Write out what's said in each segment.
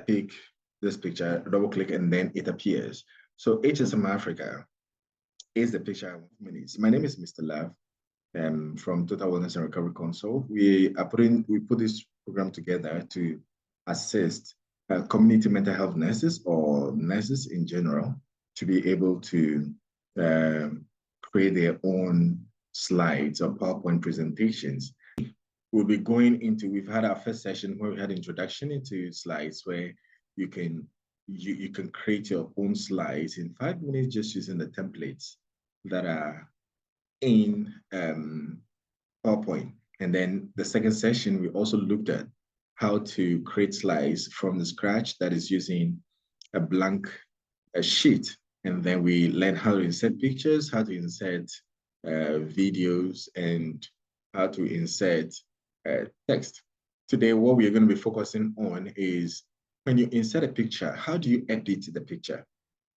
pick this picture, double click, and then it appears. So HSM Africa is the picture I want to manage. My name is Mr. Love from Total Wellness and Recovery Consult. We put this program together to assist community mental health nurses or nurses in general to be able to create their own slides or PowerPoint presentations. We'll be going into, we've had our first session where we had introduction into slides where you can create your own slides in 5 minutes just using the templates that are in PowerPoint. And then the second session, we also looked at how to create slides from the scratch that is using a blank sheet. And then we learned how to insert pictures, how to insert videos, and how to insert text. Today, what we are going to be focusing on is when you insert a picture, how do you edit the picture?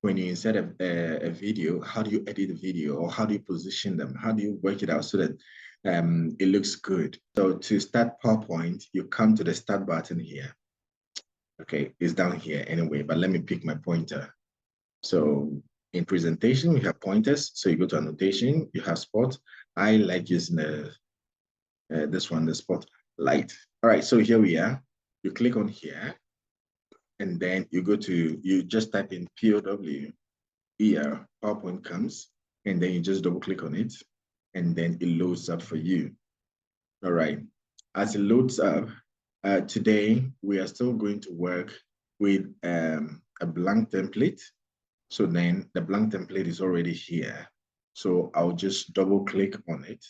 When you insert a video, how do you edit the video, or how do you position them? How do you work it out so that it looks good? So to start PowerPoint, you come to the start button here. Okay, it's down here anyway, but let me pick my pointer. So in presentation, we have pointers. So you go to annotation, you have spot. I like using this one, the spotlight. All right, so here we are. You click on here, and then you go to, you just type in POW, here, PowerPoint comes, and then you just double click on it, and then it loads up for you. All right, as it loads up, today we are still going to work with a blank template. So then the blank template is already here. So I'll just double click on it,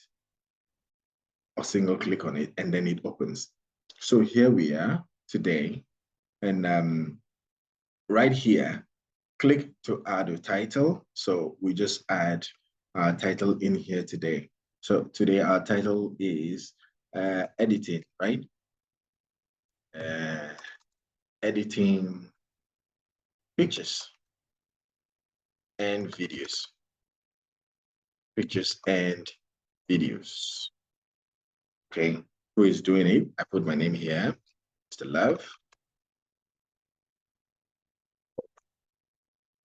or single click on it, and then it opens. So here we are today. And right here, click to add a title. So we just add our title in here today. So today our title is editing, right? Editing pictures and videos. Pictures and videos. Okay, who is doing it? I put my name here, Mr. Love.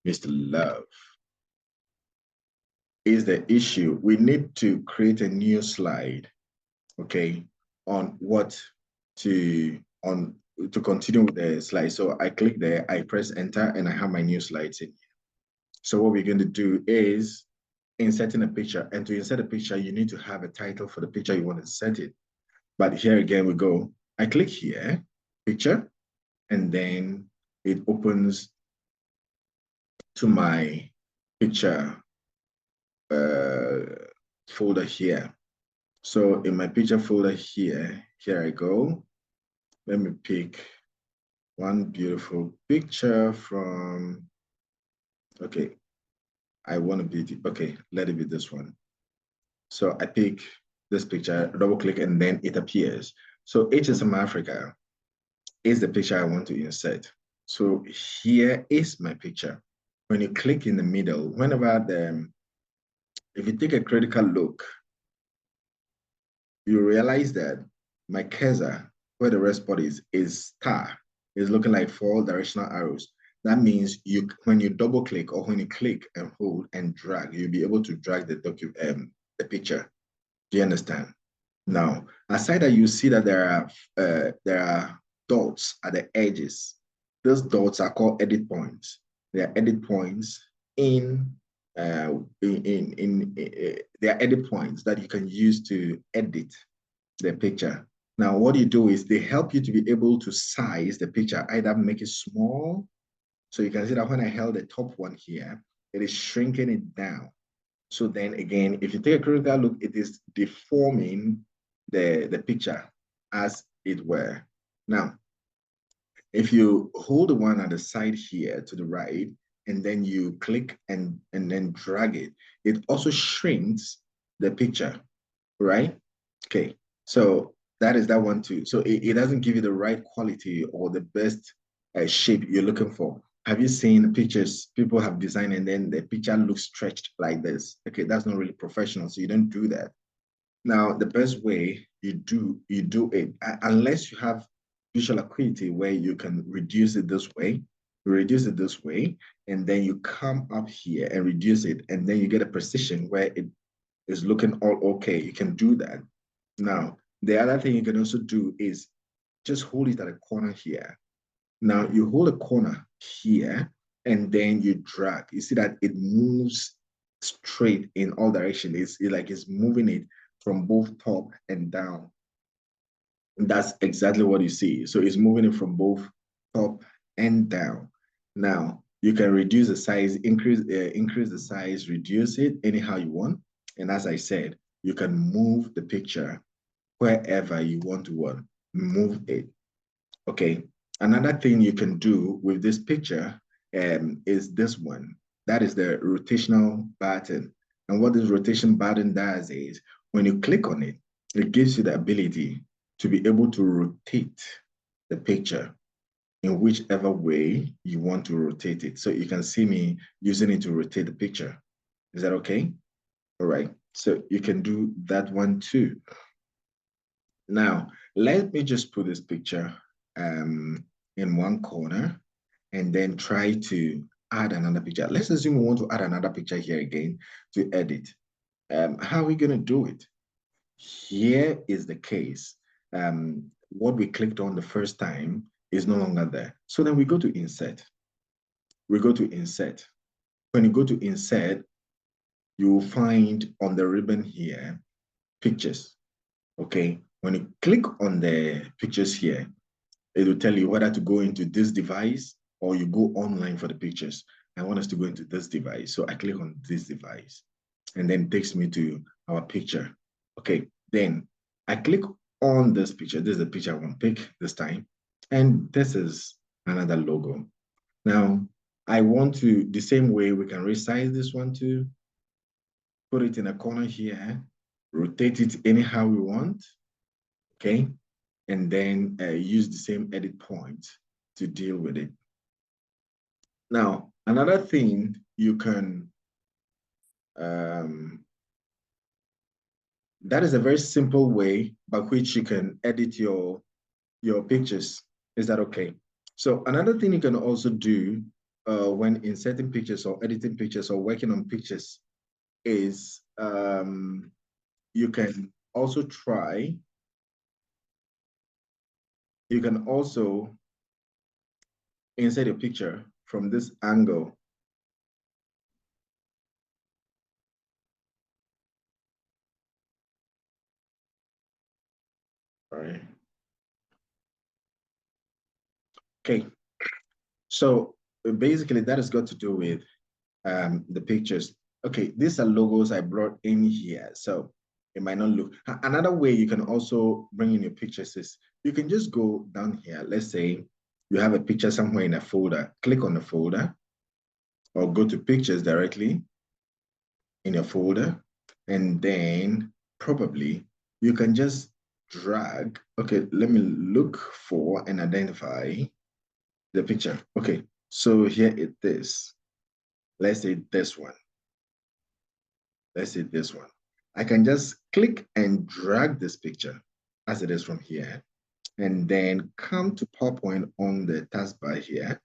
Mr. Love. Is the issue. We need to create a new slide, okay, on what to continue with the slide. So I click there, I press enter, and I have my new slides in here. So what we're going to do is inserting a picture. And to insert a picture, you need to have a title for the picture you want to insert it. But here again, we go. I click here, picture, and then it opens to my picture folder here. So in my picture folder here I go. Let me pick one beautiful picture from, okay, I want to be, okay, let it be this one. So I pick this picture, double click, and then it appears. So HSM Africa is the picture I want to insert. So here is my picture. When you click in the middle, if you take a critical look, you realize that my cursor, where the red spot is star, is looking like 4 directional arrows. That means when you double click or when you click and hold and drag, you'll be able to drag the picture. Do you understand? Now, aside that, you see that there are dots at the edges. Those dots are called edit points. They are edit points they are edit points that you can use to edit the picture. Now, what you do is they help you to be able to size the picture, either make it small. So you can see that when I held the top one here, it is shrinking it down. So then again, if you take a critical look, it is deforming the picture as it were. Now, if you hold the one at the side here to the right, and then you click and then drag it, it also shrinks the picture, right? Okay, so that is that one too. So it doesn't give you the right quality or the best shape you're looking for. Have you seen pictures people have designed and then the picture looks stretched like this? Okay, that's not really professional, so you don't do that. Now, the best way you do it, unless you have visual acuity where you can reduce it this way, and then you come up here and reduce it, and then you get a precision where it is looking all okay. You can do that. Now, the other thing you can also do is just hold it at a corner here. Now you hold a corner here and then you drag. You see that it moves straight in all directions. It's like it's moving it from both top and down. And that's exactly what you see. So it's moving it from both top and down. Now you can reduce the size, increase the size, reduce it anyhow you want. And as I said, you can move the picture wherever you want to move it. Okay. Another thing you can do with this picture is this one. That is the rotational button. And what this rotation button does is when you click on it, it gives you the ability to be able to rotate the picture in whichever way you want to rotate it. So you can see me using it to rotate the picture. Is that okay? All right. So you can do that one too. Now, let me just put this picture in one corner and then try to add another picture. Let's assume we want to add another picture here again to edit. How are we going to do it? Here is the case. What we clicked on the first time is no longer there. So then we go to insert. We go to insert. When you go to insert, you will find on the ribbon here, pictures. Okay. When you click on the pictures here, it will tell you whether to go into this device or you go online for the pictures. I want us to go into this device. So I click on this device and then it takes me to our picture. Okay, then I click on this picture. This is the picture I want to pick this time. And this is another logo. Now, I want to, the same way we can resize this one too, put it in a corner here, rotate it anyhow we want, okay? And then use the same edit point to deal with it. Now, another thing you can, that is a very simple way by which you can edit your pictures. Is that okay? So another thing you can also do when inserting pictures or editing pictures or working on pictures is you can also try, you can also insert a picture from this angle. All right. Okay. So basically that has got to do with the pictures. Okay, these are logos I brought in here. So it might not look. Another way you can also bring in your pictures is you can just go down here. Let's say you have a picture somewhere in a folder. Click on the folder or go to pictures directly in your folder. And then probably you can just drag. Okay, let me look for and identify the picture. Okay, so here it is. Let's say this one. Let's say this one. I can just click and drag this picture as it is from here, and then come to PowerPoint on the taskbar here.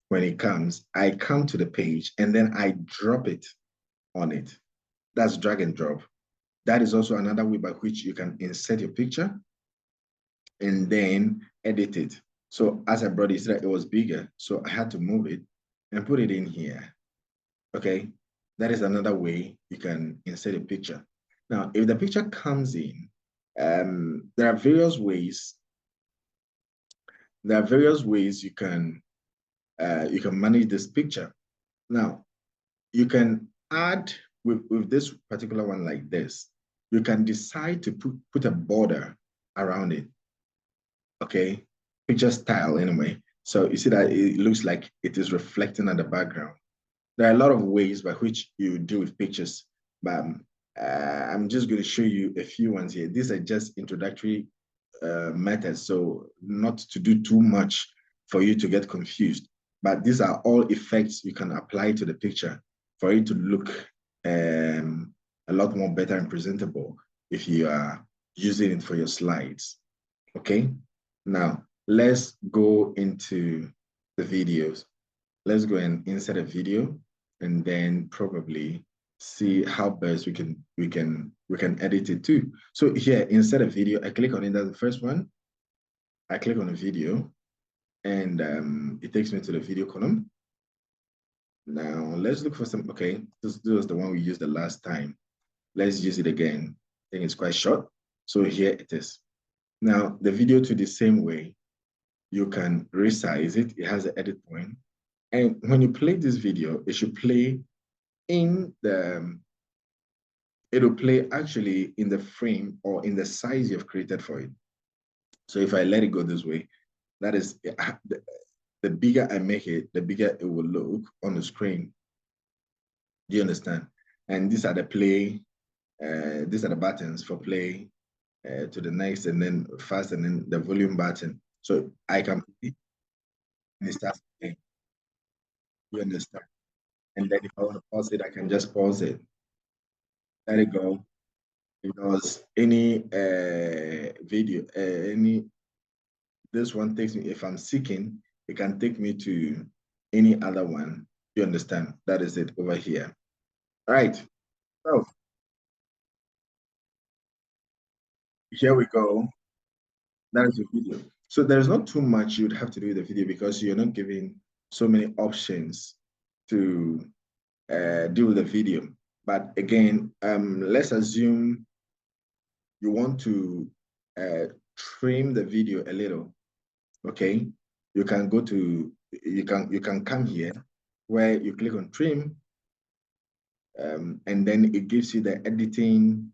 When it comes, I come to the page and then I drop it on it. That's drag and drop. That is also another way by which you can insert your picture and then edit it. So as I brought it, it was bigger, so I had to move it and put it in here. Okay, that is another way you can insert a picture. Now, if the picture comes in, there are various ways. There are various ways you can manage this picture. Now, you can add with this particular one like this. You can decide to put a border around it. Okay, picture style anyway. So you see that it looks like it is reflecting on the background. There are a lot of ways by which you do with pictures, but I'm just going to show you a few ones here. These are just introductory methods, so not to do too much for you to get confused. But these are all effects you can apply to the picture for it to look a lot more better and presentable if you are using it for your slides. Okay, now let's go into the videos. Let's go and insert a video and then probably see how best we can edit it too. So here, insert a video, I click on it. That's the first one. I click on a video and it takes me to the video column. Now let's look for some, okay, this was the one we used the last time. Let's use it again. I think it's quite short. So here it is. Now the video to the same way, you can resize it. It has an edit point. And when you play this video, it should play in the, it'll play actually in the frame or in the size you've created for it. So if I let it go this way, that is, the bigger I make it, the bigger it will look on the screen. Do you understand? And these are the play, these are the buttons for play to the next, and then fast, and then the volume button. So I can play and it starts playing. You understand? And then if I want to pause it, I can just pause it. Let it go. Because any video, this one takes me, if I'm seeking, it can take me to any other one. You understand? That is it over here. All right. So here we go. That is the video. So there's not too much you'd have to do with the video because you're not giving so many options to do with the video. But again, let's assume you want to trim the video a little. Okay, you can go to, you can come here where you click on trim, and then it gives you the editing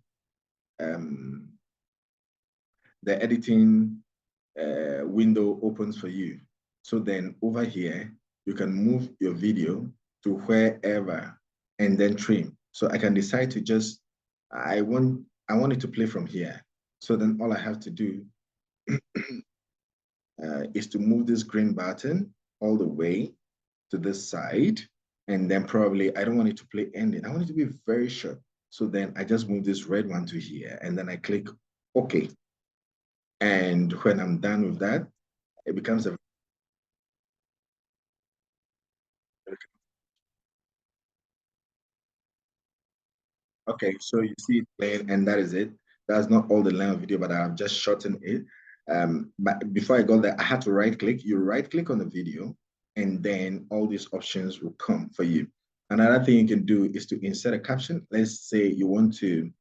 window opens for you. So then over here, you can move your video to wherever and then trim. So I can decide to just, I want it to play from here. So then all I have to do is to move this green button all the way to this side. And then probably, I don't want it to play ending. I want it to be very short. So then I just move this red one to here and then I click OK. And when I'm done with that, it becomes a, okay, so you see it playing and that is it. That's not all the length of video, but I've just shortened it. But before I got there, I had to right click. You right click on the video and then all these options will come for you. Another thing you can do is to insert a caption. Let's say you want to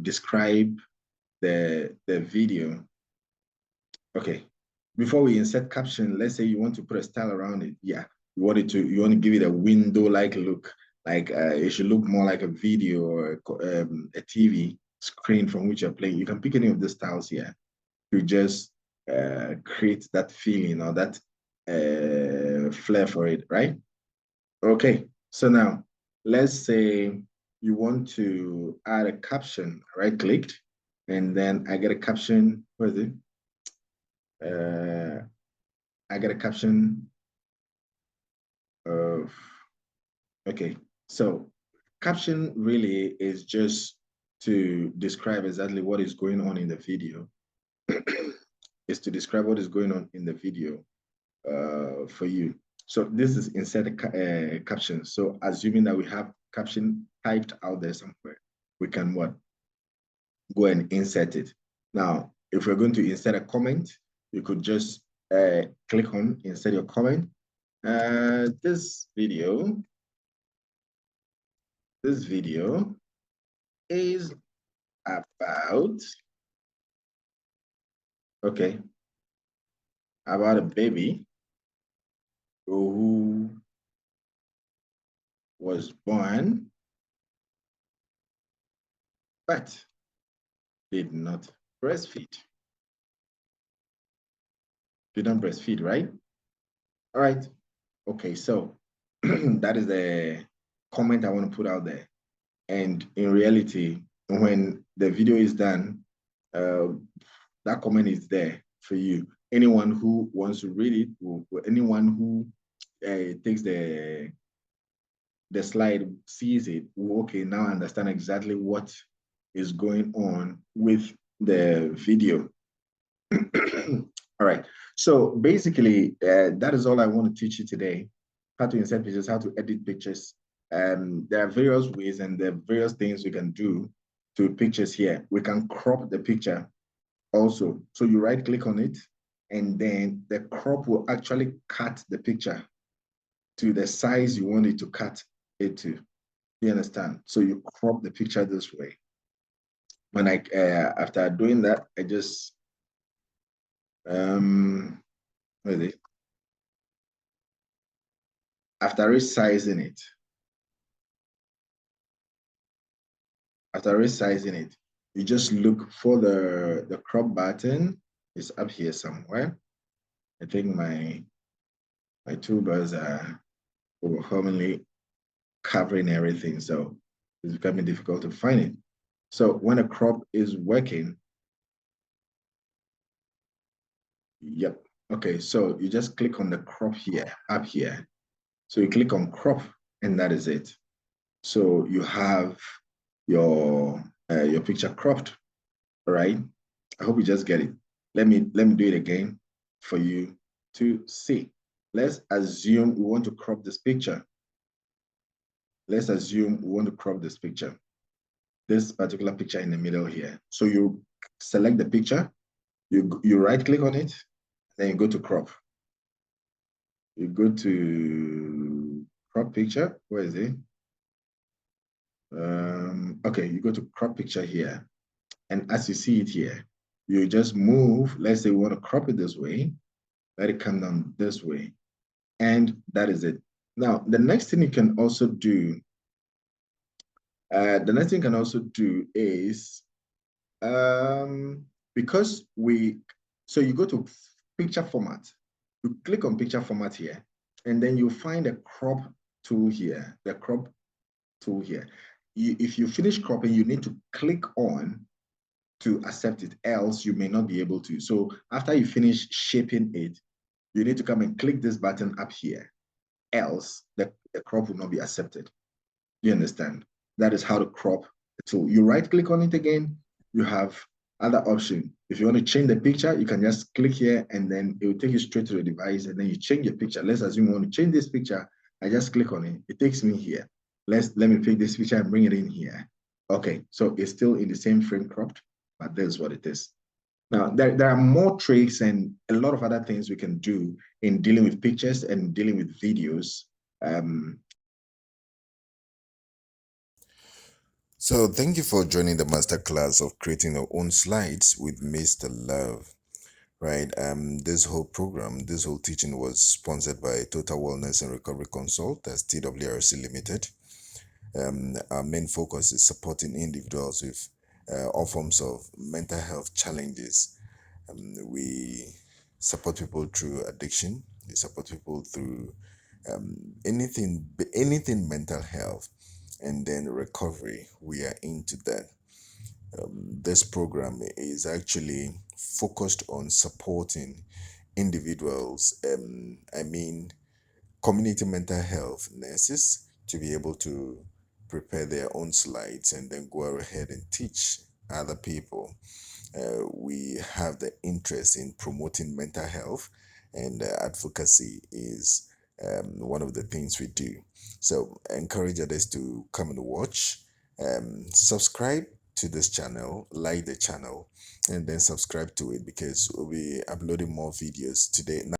describe the video. Okay, before we insert caption, let's say you want to put a style around it. Yeah, you want to give it a window-like look, like it should look more like a video or a TV screen from which you're playing. You can pick any of the styles here to just create that feeling or that flair for it, right? Okay, so now let's say you want to add a caption, right clicked, and then I get a caption, where is it? I get a caption of, okay, so caption really is just to describe exactly what is going on in the video. Is to describe what is going on in the video for you. So this is insert a caption. So assuming that we have caption typed out there somewhere, we can what? Go and insert it. Now, if we're going to insert a comment, you could just click on insert your comment. This video is about, okay, about a baby who was born but did not breastfeed. Did not breastfeed, right? All right. Okay, so that is the comment I want to put out there. And in reality, when the video is done, that comment is there for you. Anyone who wants to read it, anyone who takes the slide, sees it, will, okay, now understand exactly what is going on with the video. All right. So basically, that is all I want to teach you today. How to insert pictures, how to edit pictures. There are various ways and there are various things we can do to pictures here. We can crop the picture also. So you right click on it and then the crop will actually cut the picture to the size you want it to cut it to. You understand? So you crop the picture this way. When after doing that, I just what is it? After resizing it, you just look for the crop button. It's up here somewhere. I think my toolbars are overwhelmingly covering everything, so it's becoming difficult to find it. So when a crop is working, yep. Okay, so you just click on the crop here, up here. So you click on crop, and that is it. So you have your picture cropped. All right. I hope you just get it. Let me do it again for you to see. Let's assume we want to crop this picture. Let's assume we want to crop this picture. This particular picture in the middle here. So you select the picture, you right click on it, then you go to crop. You go to crop picture. Where is it? Okay, you go to crop picture here. And as you see it here, you just move. Let's say we want to crop it this way. Let it come down this way. And that is it. Now, the next thing you can also do, is because so you go to picture format, you click on picture format here, and then you find a crop tool here, the crop tool here. If you finish cropping, you need to click on to accept it, else you may not be able to. So after you finish shaping it, you need to come and click this button up here, else the crop will not be accepted. You understand? That is how to crop the tool. You right click on it again, you have other option. If you want to change the picture, you can just click here and then it will take you straight to the device and then you change your picture. Let's assume you want to change this picture. I just click on it. It takes me here. Let me pick this picture and bring it in here. Okay, so it's still in the same frame cropped, but this is what it is. Now, there are more tricks and a lot of other things we can do in dealing with pictures and dealing with videos. So thank you for joining the masterclass of creating your own slides with Mr. Love. Right. This whole program, this whole teaching was sponsored by Total Wellness and Recovery Consult, that's TWRC Limited. Our main focus is supporting individuals with all forms of mental health challenges. We support people through addiction. We support people through anything mental health, and then recovery. We are into that. This program is actually focused on supporting individuals, community mental health nurses, to be able to prepare their own slides and then go ahead and teach other people. We have the interest in promoting mental health, and advocacy is one of the things we do. So, I encourage others to come and watch, subscribe to this channel, like the channel, and then subscribe to it because we'll be uploading more videos today.